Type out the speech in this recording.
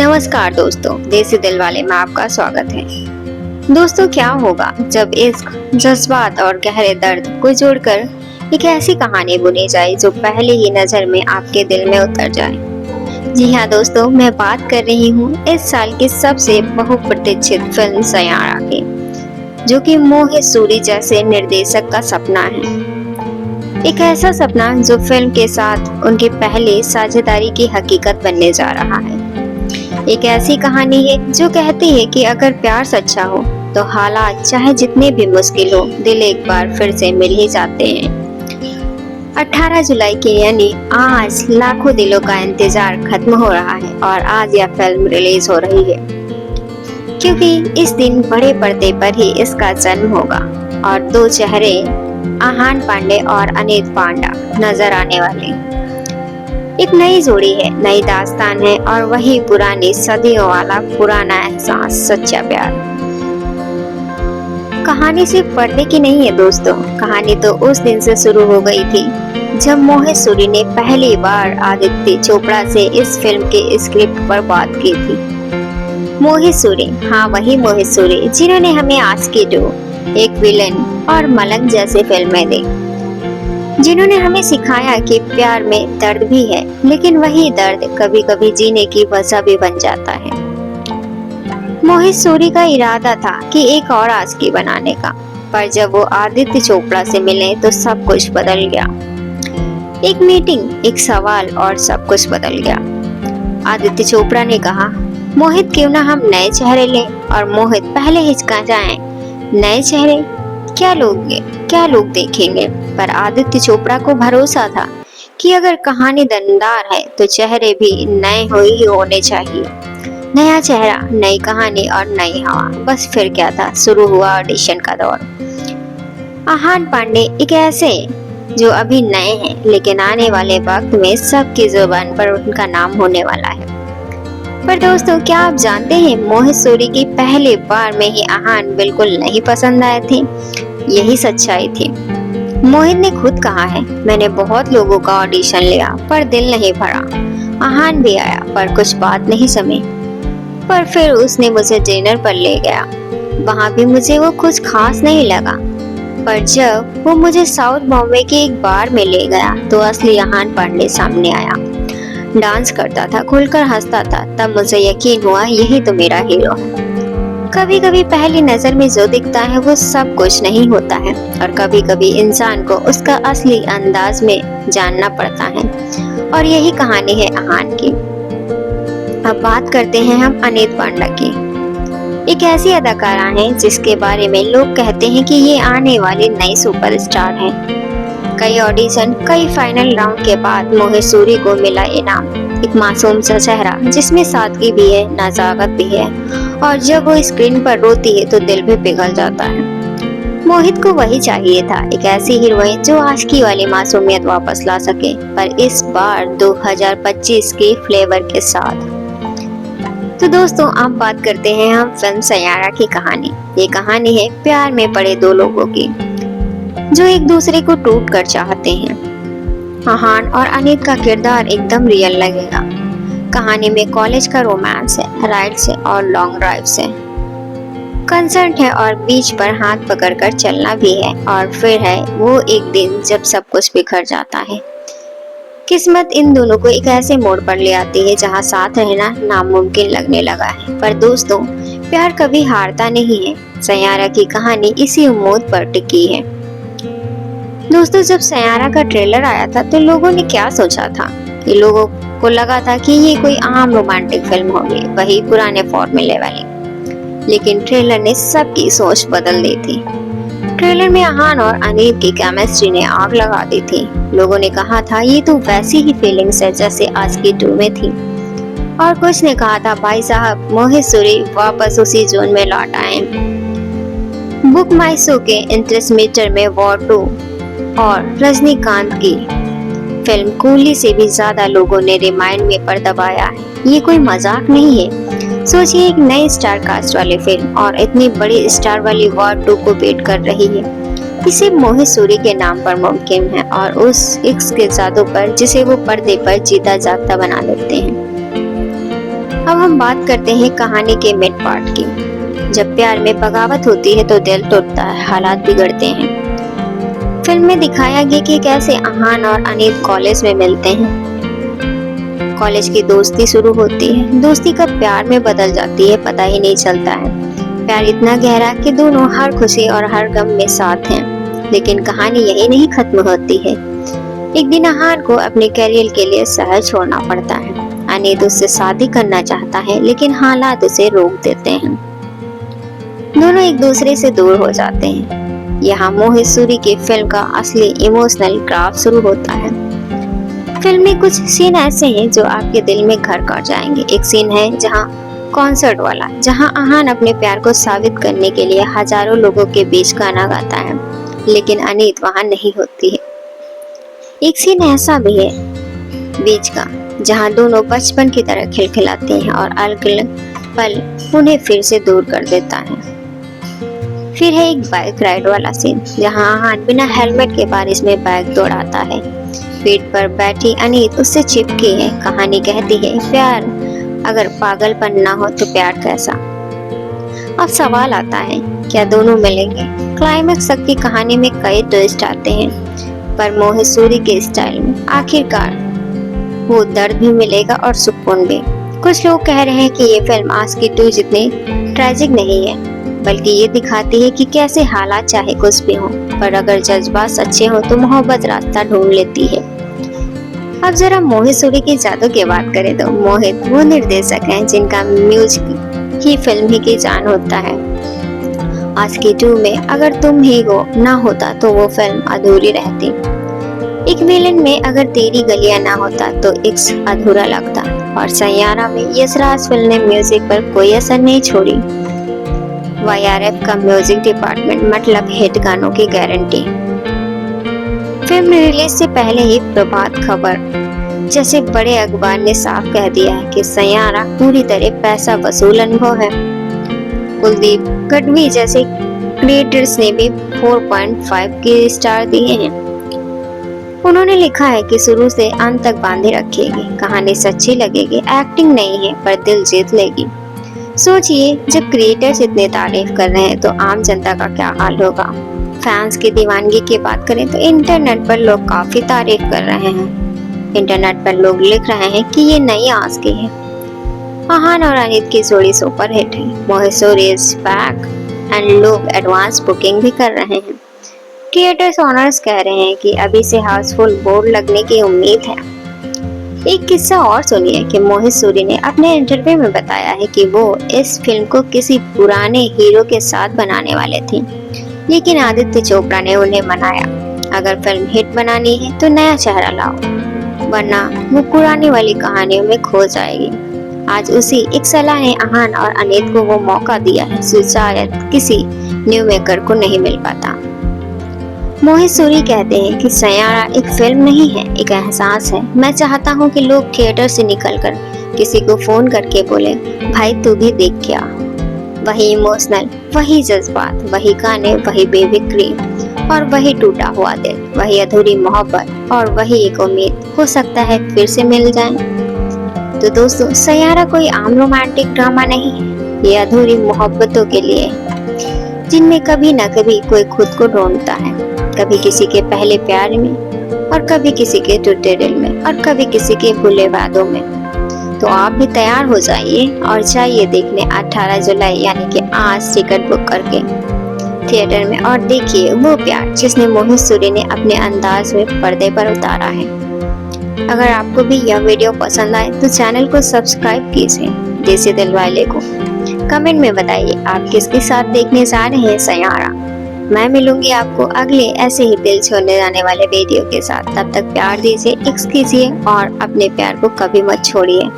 नमस्कार दोस्तों, देसी दिल वाले में आपका स्वागत है। दोस्तों, क्या होगा जब इश्क, जज्बात और गहरे दर्द को जोड़कर एक ऐसी कहानी बुनी जाए जो पहले ही नजर में आपके दिल में उतर जाए। जी हाँ दोस्तों, मैं बात कर रही हूँ इस साल की सबसे बहुप्रतीक्षित फिल्म सैयारा की, जो कि मोहित सूरी जैसे निर्देशक का सपना है। एक ऐसा सपना जो फिल्म के साथ उनकी पहली साझेदारी की हकीकत बनने जा रहा है। एक ऐसी कहानी है जो कहती है कि अगर प्यार सच्चा हो तो हालात चाहे जितने भी मुश्किल हो, दिल एक बार फिर से मिल ही जाते हैं। 18 जुलाई के यानी आज लाखों दिलों का इंतजार खत्म हो रहा है और आज यह फिल्म रिलीज हो रही है, क्योंकि इस दिन बड़े पर्दे पर ही इसका जन्म होगा और दो चेहरे आहान पांडे और अनीत पांडा नजर आने वाले। एक नई जोड़ी है, नई दास्तान है और वही पुरानी सदियों वाला पुराना एहसास, सच्चा प्यार। कहानी सिर्फ पर्दे की नहीं है दोस्तों, कहानी तो उस दिन से शुरू हो गई थी जब मोहित सूरी ने पहली बार आदित्य चोपड़ा से इस फिल्म के स्क्रिप्ट पर बात की थी। मोहित सूरी, हाँ वही मोहित सूरी जिन्होंने हमें आशिकी 2, एक विलन और मलंग जैसे फिल्में दी, जिन्होंने हमें सिखाया कि प्यार में दर्द भी है, लेकिन वही दर्द कभी कभी जीने की वजह भी बन जाता है। मोहित सूरी का इरादा था कि एक और आशिकी बनाने का, पर जब वो आदित्य चोपड़ा से मिले तो सब कुछ बदल गया। एक मीटिंग, एक सवाल और सब कुछ बदल गया। आदित्य चोपड़ा ने कहा, मोहित क्यों ना हम नए चेहरे लें, और मोहित पहले हिचका जाए, नए चेहरे क्या लोग देखेंगे। पर आदित्य चोपड़ा को भरोसा था कि अगर कहानी दमदार है तो चेहरे भी नए ही होने चाहिए। नया चेहरा, नई कहानी और नई हवा, बस फिर क्या था, शुरू हुआ ऑडिशन का दौर। आहान पांडे एक ऐसे जो अभी नए हैं, लेकिन आने वाले वक्त में सबकी जुबान पर उनका नाम होने वाला है। पर दोस्तों, क्या आप जानते हैं मोहित सूरी की पहली बार में ही आहान बिल्कुल नहीं पसंद आए थे। यही सच्चाई थी। मोहित ने खुद कहा है, मैंने बहुत लोगों का ऑडिशन लिया पर दिल नहीं भरा। आहान भी आया पर कुछ बात नहीं समझी, पर फिर उसने मुझे डिनर पर ले गया, वहाँ भी मुझे वो कुछ खास नहीं लगा। पर जब वो मुझे साउथ बॉम्बे के एक बार में ले गया तो असली आहान पांडे सामने आया। डांस करता था, खुलकर हंसता था, तब मुझे यकीन हुआ यही तो मेरा हीरो है। कभी कभी पहली नजर में जो दिखता है वो सब कुछ नहीं होता है, और कभी कभी इंसान को उसका असली अंदाज में जानना पड़ता है, और यही कहानी है आहान की। अब बात करते हैं हम अनीत पांडा की। एक ऐसी अदाकारा है जिसके बारे में लोग कहते हैं कि ये आने वाली नई सुपरस्टार है। कई ऑडिशन, कई फाइनल राउंड के बाद मोहित सूरी को मिला इनाम, एक मासूम सा चेहरा जिसमें सादगी भी है, नजाकत भी है, और जब वो स्क्रीन पर रोती है तो दिल भी पिघल जाता है। मोहित को वही चाहिए था, एक ऐसी हीरोइन जो आशिकी वाली मासूमियत वापस ला सके, पर इस बार 2025 के फ्लेवर के साथ। तो दोस्तों, अब बात करते हैं हम फिल्म सैयारा की कहानी। ये कहानी है प्यार में पड़े दो लोगों की, जो एक दूसरे को टूट कर चाहते हैं। आहान और अनीत का किरदार एकदम रियल लगेगा। कहानी में कॉलेज का रोमांस है, राइड्स है और लॉन्ग ड्राइव्स है, कंसर्ट है और बीच पर हाथ पकड़कर चलना भी है, और फिर है वो एक दिन जब सब कुछ बिखर जाता है। किस्मत इन दोनों को एक ऐसे मोड़ पर ले आती है जहाँ साथ रहना नामुमकिन लगने लगा है। पर दोस्तों, प्यार कभी हारता नहीं है। सैयारा की कहानी इसी उम्मीद पर टिकी है। दोस्तों, जब सैयारा का ट्रेलर आया था तो लोगों ने क्या सोचा था कि लोगों को लगा था कि ये कोई आम रोमांटिक फिल्म होगी, वही पुराने फॉर्मूले वाली। लेकिन ट्रेलर ने सबकी सोच बदल दी थी। ट्रेलर में आहान और अनीत की केमिस्ट्री ने आग लगा दी थी। लोगों ने कहा था ये तो वैसी ही फीलिंग्स है जैसे आशिकी 2 में थी, और कुछ ने कहा था भाई साहब मोहित सूरी वापस उसी जोन में लौट आए। बुक माई शो के इंटरेस्ट मीटर में वॉर 2 और रजनीकांत की फिल्म कूली से भी ज्यादा लोगों ने रिमाइंड में पर दबाया है। ये कोई मजाक नहीं है। सोचिए, एक नई स्टार कास्ट वाली फिल्म और इतनी बड़ी स्टार वाली वॉर 2 को बेट कर रही है। इसे मोहित सूरी के नाम पर मुमकिन है, और उस इश्क के जादू पर जिसे वो पर्दे पर जीता जागता बना देते हैं। अब हम बात करते हैं कहानी के मिड पार्ट की। जब प्यार में बगावत होती है तो दिल टूटता है, हालात बिगड़ते हैं। फिल्म में दिखाया गया कि कैसे अहान और अनीत कॉलेज में मिलते हैं। कॉलेज की दोस्ती शुरू होती है, दोस्ती कब प्यार में बदल जाती है पता ही नहीं चलता है। प्यार इतना गहरा कि दोनों हर खुशी और हर गम में साथ हैं। लेकिन कहानी यही नहीं खत्म होती है। एक दिन अहान को अपने करियर के लिए शहर छोड़ना पड़ता है। अनीत उससे शादी करना चाहता है लेकिन हालात उसे रोक देते हैं। दोनों एक दूसरे से दूर हो जाते हैं। यहाँ मोहित सूरी की फिल्म का असली इमोशनल ग्राफ शुरू होता है। फिल्म में कुछ सीन ऐसे हैं जो आपके दिल में घर कर जाएंगे। एक सीन है जहाँ कॉन्सर्ट वाला, जहाँ अहान अपने प्यार को साबित करने के लिए हजारों लोगों के बीच गाना गाता है, लेकिन अनीत वहाँ नहीं होती है। एक सीन ऐसा भी है बीच का, जहाँ दोनों बचपन की तरह खिलखिलाते हैं और अलग पल उन्हें फिर से दूर कर देता है। फिर है एक बाइक राइड वाला सीन, जहाँ अहान बिना हेलमेट के बारिश में बाइक दौड़ाता है। पीठ पर बैठी अनीत उससे चिपकी है। कहानी कहती है प्यार अगर पागलपन ना हो तो प्यार कैसा। अब सवाल आता है, क्या दोनों मिलेंगे? क्लाइमेक्स तक की कहानी में कई ट्विस्ट आते हैं, पर मोहित सूरी के स्टाइल में आखिरकार वो दर्द भी मिलेगा और सुकून भी। कुछ लोग कह रहे हैं कि ये फिल्म आशिकी 2 जितनी ट्रेजिक नहीं है, बल्कि ये दिखाती है कि कैसे हालात चाहे कुछ भी हो, पर अगर जज्बात सच्चे हो तो मोहब्बत रास्ता ढूंढ लेती है। अब जरा मोहित सूरी की जादू की बात करें तो मोहित वो निर्देशक हैं जिनका म्यूजिक ही फिल्म ही की जान होता है। आशिकी 2 में अगर तुम ही वो ना होता तो वो फिल्म अधूरी रहती। एक विलन में अगर तेरी गलियां ना होता तो इश्क अधूरा लगता। और सैयारा में यशराज फिल्म ने म्यूजिक पर कोई असर नहीं छोड़ी। YRF का म्यूजिक डिपार्टमेंट मतलब हिट गानों की गारंटी। फिल्म रिलीज से पहले ही प्रभात खबर जैसे बड़े अखबार ने साफ कह दिया है कि सैयारा पूरी तरह पैसा वसूल अनुभव है। कुलदीप गढ़वी जैसे क्रिएटर्स ने भी 4.5 के स्टार दिए हैं। उन्होंने लिखा है कि शुरू से अंत तक बांधे रखेगी, कहानी सच्ची लगेगी, एक्टिंग नहीं है पर दिल जीत लेगी। सोचिए जब क्रिएटर्स इतने तारीफ कर रहे हैं तो आम जनता का क्या हाल होगा। फैंस की दीवानगी की बात करें तो इंटरनेट पर लोग काफी तारीफ कर रहे हैं। इंटरनेट पर लोग लिख रहे हैं कि ये नई आशिकी है। अहान और अनीत की जोड़ी सुपर हिट है। मोहित सूरी इज बैक एंड लोग एडवांस बुकिंग भी कर रहे हैं। थिएटर्स ओनर्स कह रहे हैं कि अभी से हाउसफुल बोर्ड लगने की उम्मीद है। एक किस्सा और सुनिए कि मोहित सूरी ने अपने इंटरव्यू में बताया है कि वो इस फिल्म को किसी पुराने हीरो के साथ बनाने वाले थे, लेकिन आदित्य चोपड़ा ने उन्हें मनाया, अगर फिल्म हिट बनानी है तो नया चेहरा लाओ, वरना वो पुरानी वाली कहानियों में खो जाएगी। आज उसी एक सलाह ने अहान और अनीत को वो मौका दिया है जो शायद किसी न्यू मेकर को नहीं मिल पाता। मोहित सूरी कहते हैं कि सैयारा एक फिल्म नहीं है, एक एहसास है। मैं चाहता हूँ कि लोग थिएटर से निकलकर किसी को फोन करके बोले, भाई तू भी देख क्या। वही इमोशनल, वही जज्बात, वही गाने, वही बेफिक्री और वही टूटा हुआ दिल, वही अधूरी मोहब्बत और वही एक उम्मीद, हो सकता है फिर से मिल जाए। तो दोस्तों, सैयारा कोई आम रोमांटिक ड्रामा नहीं है, ये अधूरी मोहब्बतों के लिए, जिनमें कभी न कभी कोई खुद को ढूंढता है, कभी किसी के पहले प्यार में और कभी किसी के टूटे दिल में और कभी किसी के भूले वादों में। तो आप भी तैयार हो जाइए और जाइए देखने 18 जुलाई यानी कि आज टिकट बुक करके थिएटर में और देखिए वो प्यार जिसने मोहित सूरी ने अपने अंदाज में पर्दे पर उतारा है। अगर आपको भी यह वीडियो पसंद आए तो चैनल को सब्सक्राइब कीजिए देसी दिलवाले को। कमेंट में बताइए आप किसके साथ देखने जा रहे हैं सैयारा। मैं मिलूंगी आपको अगले ऐसे ही दिल छोड़ने जाने वाले वीडियो के साथ। तब तक प्यार दीजिए, इश्क कीजिए और अपने प्यार को कभी मत छोड़िए।